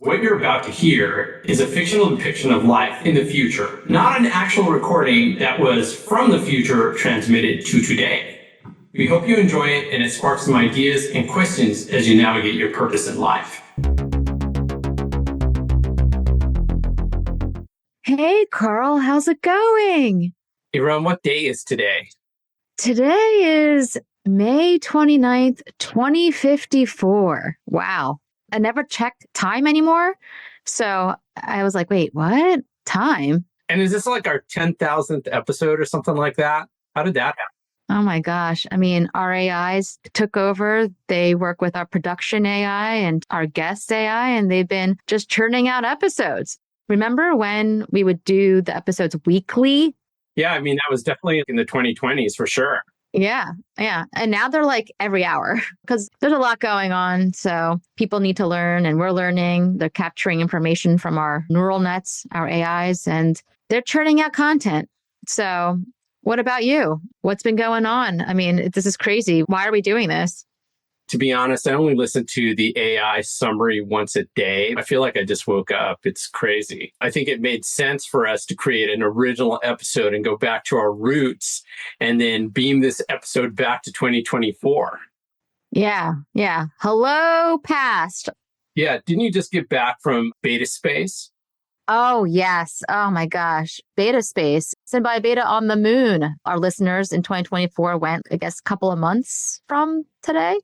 What you're about to hear is a fictional depiction of life in the future, not an actual recording that was from the future transmitted to today. We hope you enjoy it and it sparks some ideas and questions as you navigate your purpose in life. Hey, Karl, how's it going? Erum, what day is today? Today is May 29th, 2054. Wow. I never checked time anymore. So I was like, wait, what? Time? And is this like our 10,000th episode or something like that? How did that happen? Oh my gosh. I mean, our AIs took over. They work with our production AI and our guest AI, and they've been just churning out episodes. Remember when we would do the episodes weekly? Yeah, I mean, that was definitely in the 2020s for sure. Yeah. And now they're like every hour because there's a lot going on. So people need to learn and we're learning. They're capturing information from our neural nets, our AIs, and they're churning out content. So what about you? What's been going on? I mean, this is crazy. Why are we doing this? To be honest, I only listen to the AI summary once a day. I feel like I just woke up. It's crazy. I think it made sense for us to create an original episode and go back to our roots and then beam this episode back to 2024. Yeah. Hello, past. Yeah, didn't you just get back from beta space? Oh, yes. Oh, my gosh. Beta space. Sent by beta on the moon. Our listeners in 2024 went, I guess, a couple of months from today.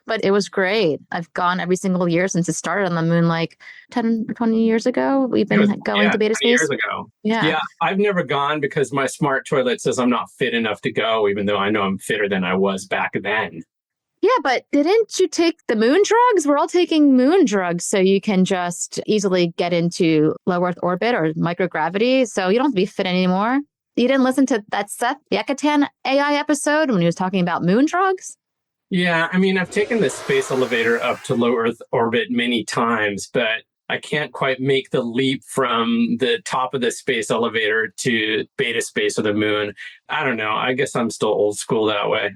But it was great. I've gone every single year since it started on the moon, like 10 or 20 years ago. We've been going to beta space. 20 years ago. Yeah. Yeah, I've never gone because my smart toilet says I'm not fit enough to go, even though I know I'm fitter than I was back then. Yeah, but didn't you take the moon drugs? We're all taking moon drugs so you can just easily get into low Earth orbit or microgravity. So you don't have to be fit anymore. You didn't listen to that Seth Yekatan AI episode when he was talking about moon drugs? Yeah, I mean, I've taken the space elevator up to low Earth orbit many times, but I can't quite make the leap from the top of the space elevator to beta space or the moon. I don't know. I guess I'm still old school that way.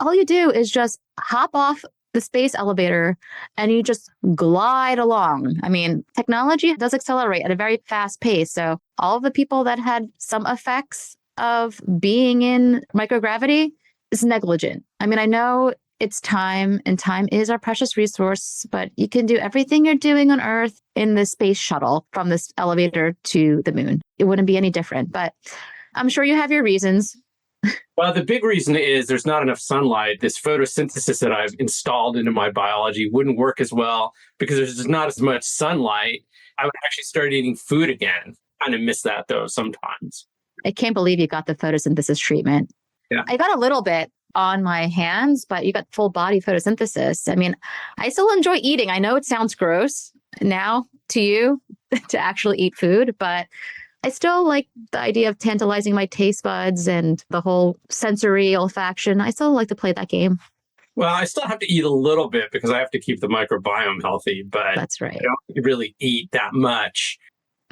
All you do is just hop off the space elevator and you just glide along. I mean, technology does accelerate at a very fast pace. So all of the people that had some effects of being in microgravity is negligent. I mean, I know it's time and time is our precious resource, but you can do everything you're doing on Earth in the space shuttle from this elevator to the moon. It wouldn't be any different, but I'm sure you have your reasons. Well, the big reason is there's not enough sunlight. This photosynthesis that I've installed into my biology wouldn't work as well because there's just not as much sunlight. I would actually start eating food again. Kind of miss that though sometimes. I can't believe you got the photosynthesis treatment. Yeah. I got a little bit on my hands, but you got full body photosynthesis. I mean, I still enjoy eating. I know it sounds gross now to you to actually eat food, but I still like the idea of tantalizing my taste buds and the whole sensory olfaction. I still like to play that game. Well, I still have to eat a little bit because I have to keep the microbiome healthy, but That's right. I don't really eat that much.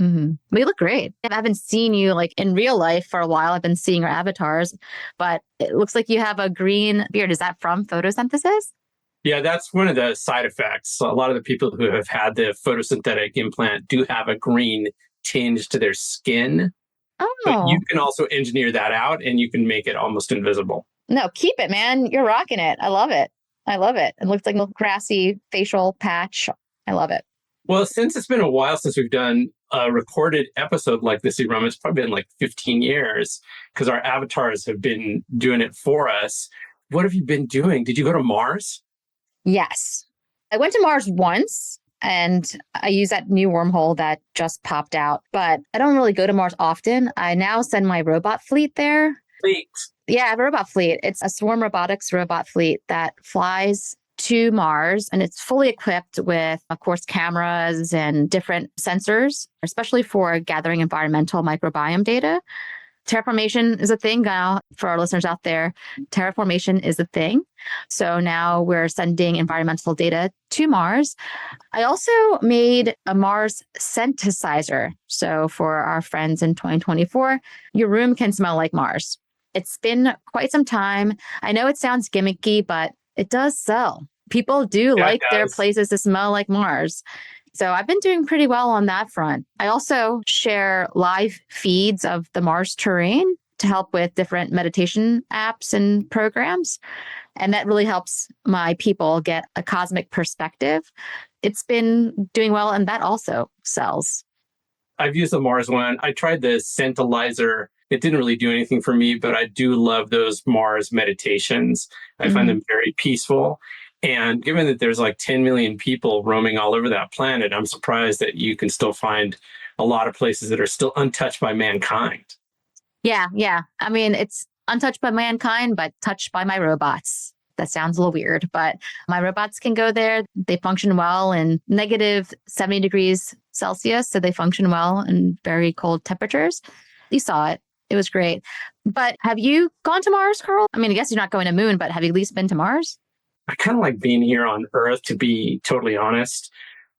Mm-hmm. But you look great. I haven't seen you like in real life for a while. I've been seeing your avatars, but it looks like you have a green beard. Is that from photosynthesis? Yeah, that's one of the side effects. A lot of the people who have had the photosynthetic implant do have a green tinge to their skin. Oh. But you can also engineer that out and you can make it almost invisible. No, keep it, man. You're rocking it. I love it. It looks like a little grassy facial patch. I love it. Well, since it's been a while since we've done a recorded episode like this, Erum, it's probably been like 15 years because our avatars have been doing it for us. What have you been doing? Did you go to Mars? Yes. I went to Mars once and I use that new wormhole that just popped out, but I don't really go to Mars often. I now send my robot fleet there. Fleet. Yeah, I have a robot fleet. It's a swarm robotics robot fleet that flies to Mars and it's fully equipped with, of course, cameras and different sensors, especially for gathering environmental microbiome data. Terraformation is a thing now for our listeners out there. Terraformation is a thing. So now we're sending environmental data to Mars. I also made a Mars synthesizer. So for our friends in 2024, your room can smell like Mars. It's been quite some time. I know it sounds gimmicky, but it does sell. People do like their places to smell like Mars. So I've been doing pretty well on that front. I also share live feeds of the Mars terrain to help with different meditation apps and programs. And that really helps my people get a cosmic perspective. It's been doing well, and that also sells. I've used the Mars one. I tried the Centralizer. It didn't really do anything for me, but I do love those Mars meditations. I find them very peaceful. And given that there's like 10 million people roaming all over that planet, I'm surprised that you can still find a lot of places that are still untouched by mankind. Yeah, yeah. I mean, it's untouched by mankind, but touched by my robots. That sounds a little weird, but my robots can go there. They function well in negative 70 degrees Celsius. So they function well in very cold temperatures. You saw it. It was great. But have you gone to Mars, Karl? I mean, I guess you're not going to moon, but have you at least been to Mars? I kind of like being here on Earth, to be totally honest.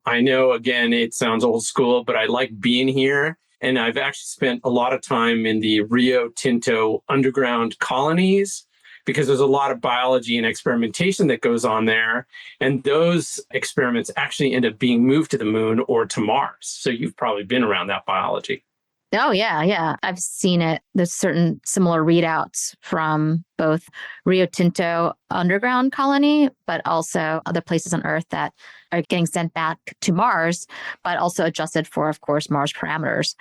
I know, again, it sounds old school, but I like being here. And I've actually spent a lot of time in the Rio Tinto underground colonies because there's a lot of biology and experimentation that goes on there. And those experiments actually end up being moved to the moon or to Mars. So you've probably been around that biology. Oh, yeah, yeah. I've seen it. There's certain similar readouts from both Rio Tinto underground colony, but also other places on Earth that are getting sent back to Mars, but also adjusted for, of course, Mars parameters.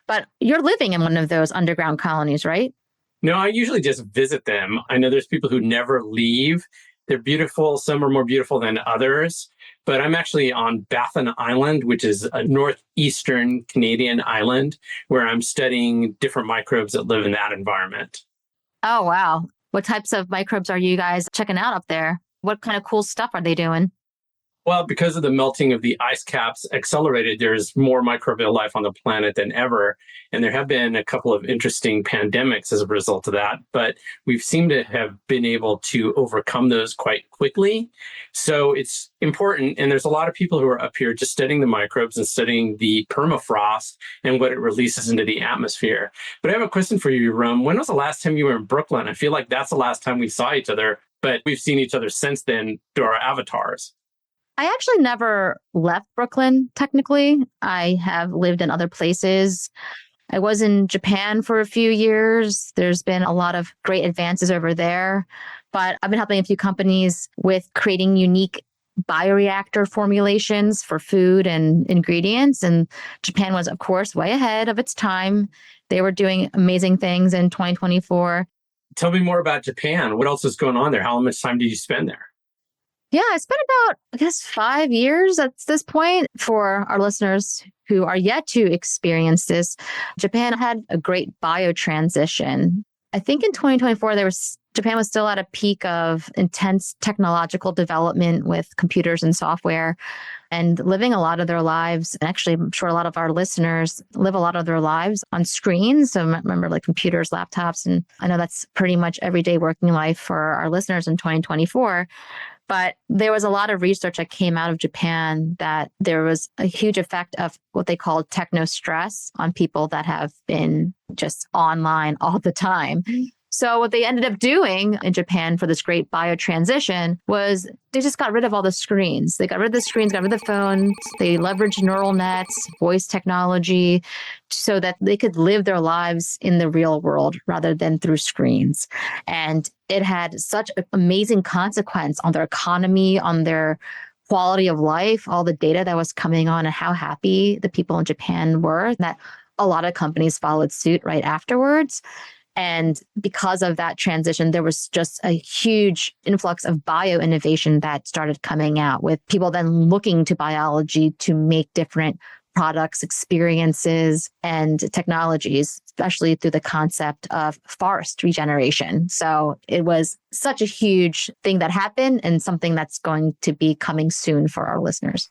But you're living in one of those underground colonies, right? No, I usually just visit them. I know there's people who never leave. They're beautiful. Some are more beautiful than others. But I'm actually on Baffin Island, which is a northeastern Canadian island where I'm studying different microbes that live in that environment. Oh, wow. What types of microbes are you guys checking out up there? What kind of cool stuff are they doing? Well, because of the melting of the ice caps accelerated, there's more microbial life on the planet than ever. And there have been a couple of interesting pandemics as a result of that, but we've seemed to have been able to overcome those quite quickly. So it's important. And there's a lot of people who are up here just studying the microbes and studying the permafrost and what it releases into the atmosphere. But I have a question for you, Rum. When was the last time you were in Brooklyn? I feel like that's the last time we saw each other, but we've seen each other since then through our avatars. I actually never left Brooklyn, technically. I have lived in other places. I was in Japan for a few years. There's been a lot of great advances over there, but I've been helping a few companies with creating unique bioreactor formulations for food and ingredients. And Japan was, of course, way ahead of its time. They were doing amazing things in 2024. Tell me more about Japan. What else is going on there? How much time did you spend there? Yeah, I spent about, I guess, 5 years at this point. For our listeners who are yet to experience this, Japan had a great biotransition. I think in 2024, Japan was still at a peak of intense technological development with computers and software and living a lot of their lives. And actually, I'm sure a lot of our listeners live a lot of their lives on screens. So remember, like computers, laptops, and I know that's pretty much everyday working life for our listeners in 2024. But there was a lot of research that came out of Japan that there was a huge effect of what they call techno-stress on people that have been just online all the time. So what they ended up doing in Japan for this great biotransition was they just got rid of all the screens. They got rid of the screens, got rid of the phones. They leveraged neural nets, voice technology, so that they could live their lives in the real world rather than through screens. And it had such an amazing consequence on their economy, on their quality of life, all the data that was coming on and how happy the people in Japan were, that a lot of companies followed suit right afterwards. And because of that transition, there was just a huge influx of bio innovation that started coming out, with people then looking to biology to make different products, experiences, and technologies, especially through the concept of forest regeneration. So it was such a huge thing that happened and something that's going to be coming soon for our listeners.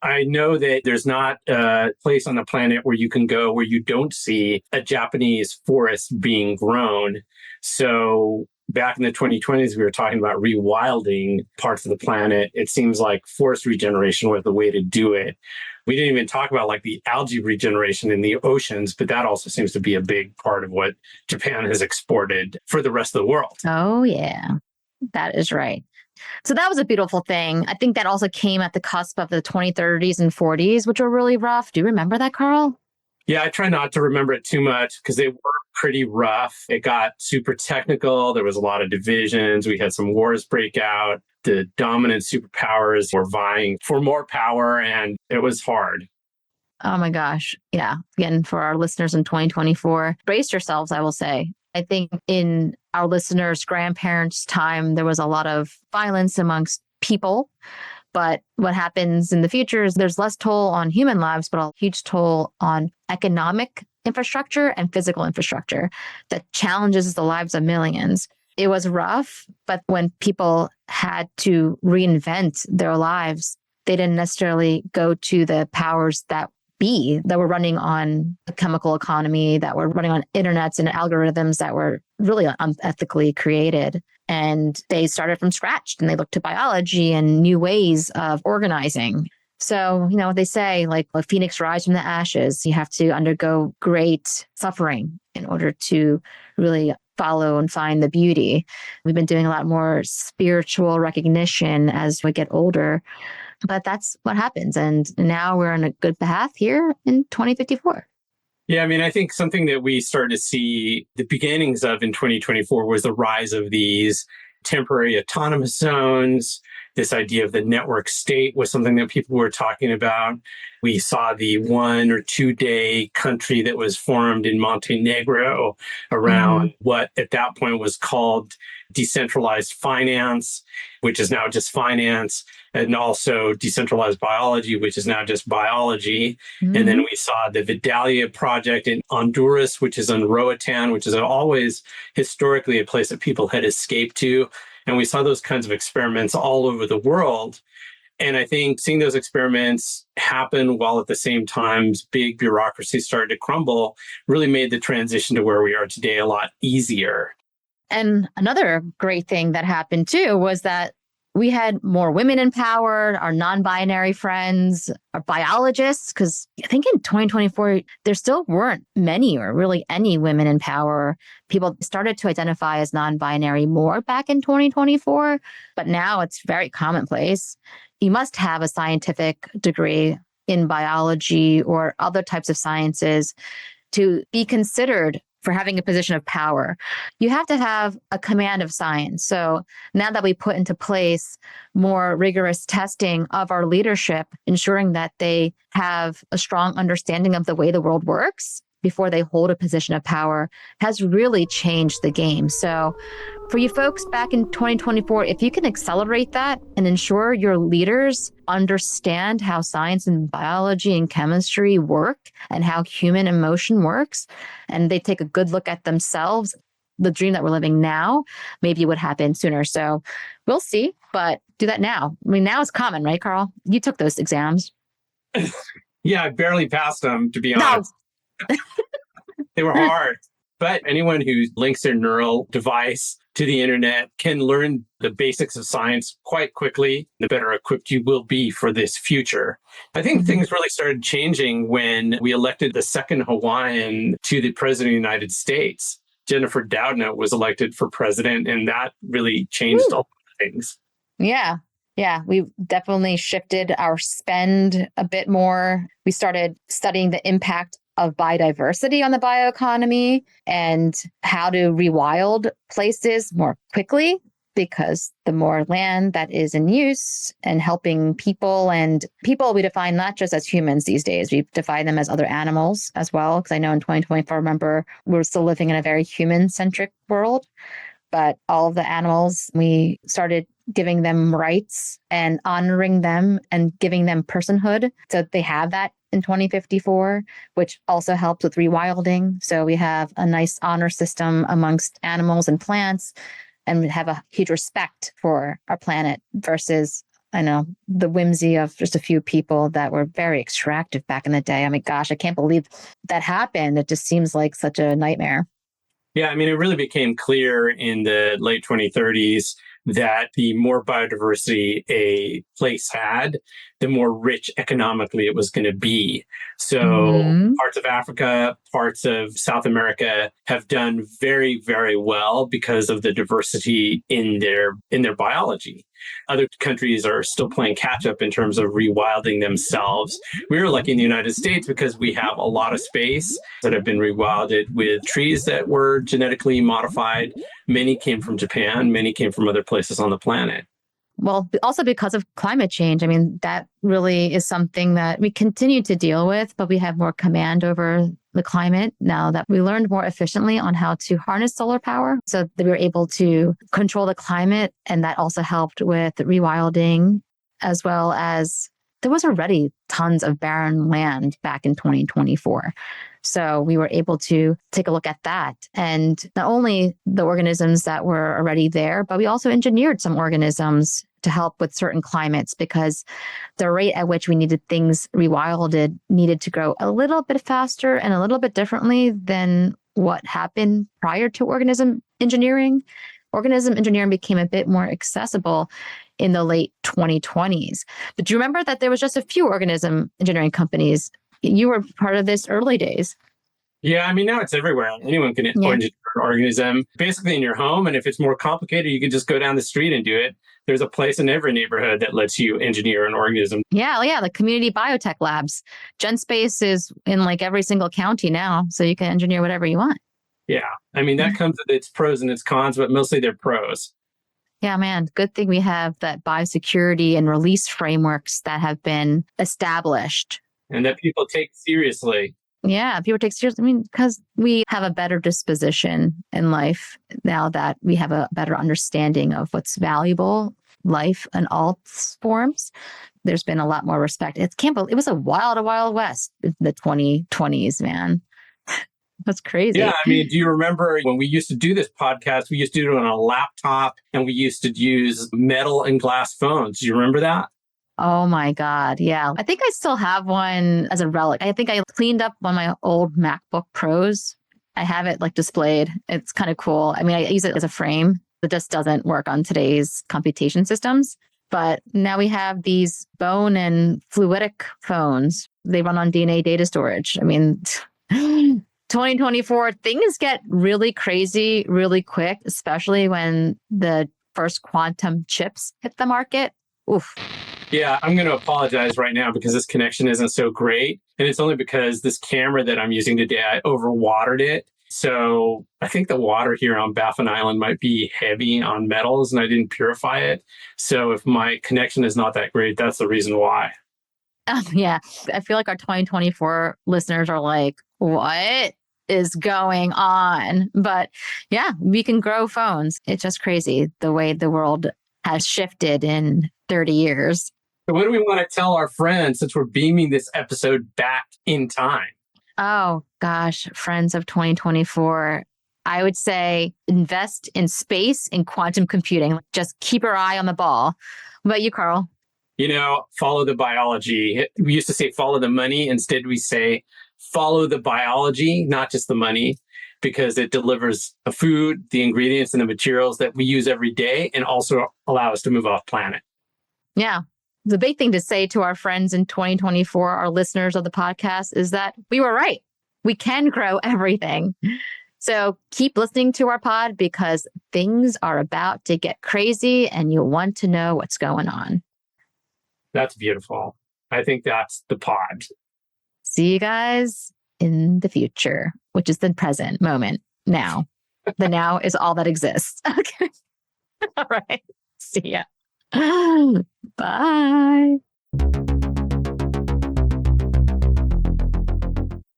I know that there's not a place on the planet where you can go where you don't see a Japanese forest being grown. So back in the 2020s, we were talking about rewilding parts of the planet. It seems like forest regeneration was the way to do it. We didn't even talk about like the algae regeneration in the oceans, but that also seems to be a big part of what Japan has exported for the rest of the world. Oh, yeah, that is right. So that was a beautiful thing. I think that also came at the cusp of the 2030s and 40s, which were really rough. Do you remember that, Carl? Yeah, I try not to remember it too much because they were pretty rough. It got super technical. There was a lot of divisions. We had some wars break out. The dominant superpowers were vying for more power, and it was hard. Oh my gosh. Yeah. Again, for our listeners in 2024, brace yourselves, I will say. I think in our listeners' grandparents' time, there was a lot of violence amongst people. But what happens in the future is there's less toll on human lives, but a huge toll on economic infrastructure and physical infrastructure that challenges the lives of millions. It was rough, but when people had to reinvent their lives, they didn't necessarily go to the powers that were running on a chemical economy, that were running on internets and algorithms that were really unethically created. And they started from scratch and they looked to biology and new ways of organizing. So, they say like a phoenix rise from the ashes, you have to undergo great suffering in order to really follow and find the beauty. We've been doing a lot more spiritual recognition as we get older. But that's what happens. And now we're on a good path here in 2054. Yeah, I mean, I think something that we started to see the beginnings of in 2024 was the rise of these temporary autonomous zones. This idea of the network state was something that people were talking about. We saw the 1 or 2 day country that was formed in Montenegro around what at that point was called decentralized finance, which is now just finance, and also decentralized biology, which is now just biology. And then we saw the Vidalia project in Honduras, which is in Roatan, which is always historically a place that people had escaped to. And we saw those kinds of experiments all over the world. And I think seeing those experiments happen while at the same time big bureaucracies started to crumble really made the transition to where we are today a lot easier. And another great thing that happened too was that we had more women in power, our non-binary friends, our biologists, because I think in 2024, there still weren't many or really any women in power. People started to identify as non-binary more back in 2024, but now it's very commonplace. You must have a scientific degree in biology or other types of sciences to be considered for having a position of power. You have to have a command of science. So now that we put into place more rigorous testing of our leadership, ensuring that they have a strong understanding of the way the world works before they hold a position of power has really changed the game. So for you folks back in 2024, if you can accelerate that and ensure your leaders understand how science and biology and chemistry work and how human emotion works, and they take a good look at themselves, the dream that we're living now maybe would happen sooner. So we'll see, but do that now. I mean, now it's common, right, Carl? You took those exams. Yeah, I barely passed them, to be No. honest. They were hard. But anyone who links their neural device to the internet can learn the basics of science quite quickly. The better equipped you will be for this future. I think things really started changing when we elected the second Hawaiian to the president of the United States. Jennifer Doudna was elected for president, and that really changed a lot of things. Yeah. Yeah, we definitely shifted our spend a bit more. We started studying the impact of biodiversity on the bioeconomy and how to rewild places more quickly, because the more land that is in use and helping people, and people we define not just as humans these days, we define them as other animals as well. Because I know in 2024, remember, we're still living in a very human-centric world. But all of the animals, we started giving them rights and honoring them and giving them personhood. So they have that in 2054, which also helps with rewilding. So we have a nice honor system amongst animals and plants, and we have a huge respect for our planet versus, I know, the whimsy of just a few people that were very extractive back in the day. I mean, gosh, I can't believe that happened. It just seems like such a nightmare. Yeah, I mean, it really became clear in the late 2030s that the more biodiversity a place had, the more rich economically it was going to be. So Hmm. parts of Africa, parts of South America have done very, very well because of the diversity in their biology. Other countries are still playing catch up in terms of rewilding themselves. We're lucky in the United States because we have a lot of space that have been rewilded with trees that were genetically modified. Many came from Japan, many came from other places on the planet. Well, also because of climate change. I mean, that really is something that we continue to deal with, but we have more command over the climate now that we learned more efficiently on how to harness solar power. So that we were able to control the climate. And that also helped with rewilding, as well as there was already tons of barren land back in 2024. So we were able to take a look at that. And not only the organisms that were already there, but we also engineered some organisms to help with certain climates because the rate at which we needed things rewilded needed to grow a little bit faster and a little bit differently than what happened prior to organism engineering. Organism engineering became a bit more accessible in the late 2020s. But do you remember that there was just a few organism engineering companies? You were part of this early days. Yeah, I mean, now it's everywhere. Anyone can Yeah. engineer an organism basically in your home. And if it's more complicated, you can just go down the street and do it. There's a place in every neighborhood that lets you engineer an organism. Yeah, the community biotech labs. GenSpace is in like every single county now, so you can engineer whatever you want. Yeah, I mean, that comes with its pros and its cons, but mostly they're pros. Yeah, man, good thing we have that biosecurity and release frameworks that have been established. And that people take seriously. Yeah, people take seriously. I mean, because we have a better disposition in life now that we have a better understanding of what's valuable, life in all forms. There's been a lot more respect. It was a wild west in the 2020s, man. That's crazy. Yeah, I mean, do you remember when we used to do this podcast? We used to do it on a laptop and we used to use metal and glass phones. Do you remember that? Oh my God. Yeah. I think I still have one as a relic. I think I cleaned up one of my old MacBook Pros. I have it like displayed. It's kind of cool. I mean, I use it as a frame. It just doesn't work on today's computation systems. But now we have these bone and fluidic phones. They run on DNA data storage. I mean, 2024, things get really crazy really quick, especially when the first quantum chips hit the market. Oof. Yeah, I'm going to apologize right now because this connection isn't so great. And it's only because this camera that I'm using today, I overwatered it. So I think the water here on Baffin Island might be heavy on metals and I didn't purify it. So if my connection is not that great, that's the reason why. Yeah. I feel like our 2024 listeners are like, what is going on? But yeah, we can grow phones. It's just crazy the way the world has shifted in 30 years. So what do we want to tell our friends since we're beaming this episode back in time? Oh gosh, friends of 2024. I would say invest in space and quantum computing. Just keep your eye on the ball. What about you, Karl? Follow the biology. We used to say follow the money. Instead, we say follow the biology, not just the money, because it delivers the food, the ingredients, and the materials that we use every day and also allow us to move off planet. Yeah. The big thing to say to our friends in 2024, our listeners of the podcast, is that we were right. We can grow everything. So keep listening to our pod because things are about to get crazy and you'll want to know what's going on. That's beautiful. I think that's the pod. See you guys in the future, which is the present moment now. The now is all that exists. Okay. All right. See ya. Bye.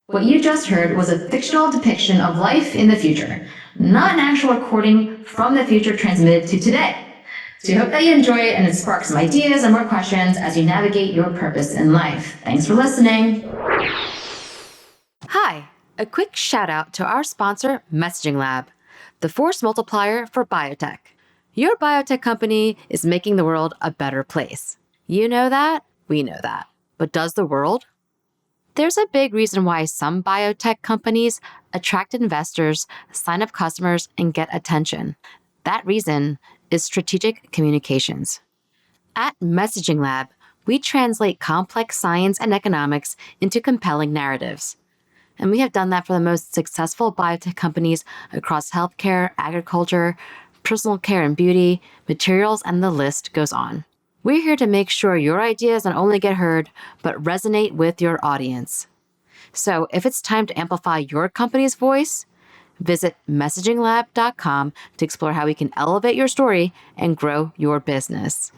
What you just heard was a fictional depiction of life in the future, not an actual recording from the future transmitted to today. So we hope that you enjoy it and it sparks some ideas and more questions as you navigate your purpose in life. Thanks for listening. Hi, a quick shout out to our sponsor, Messaging Lab, the force multiplier for biotech. Your biotech company is making the world a better place. You know that, we know that. But does the world? There's a big reason why some biotech companies attract investors, sign up customers, and get attention. That reason is strategic communications. At Messaging Lab, We translate complex science and economics into compelling narratives. And we have done that for the most successful biotech companies across healthcare, agriculture, personal care and beauty, materials, and the list goes on. We're here to make sure your ideas not only get heard, but resonate with your audience. So if it's time to amplify your company's voice, visit messaginglab.com to explore how we can elevate your story and grow your business.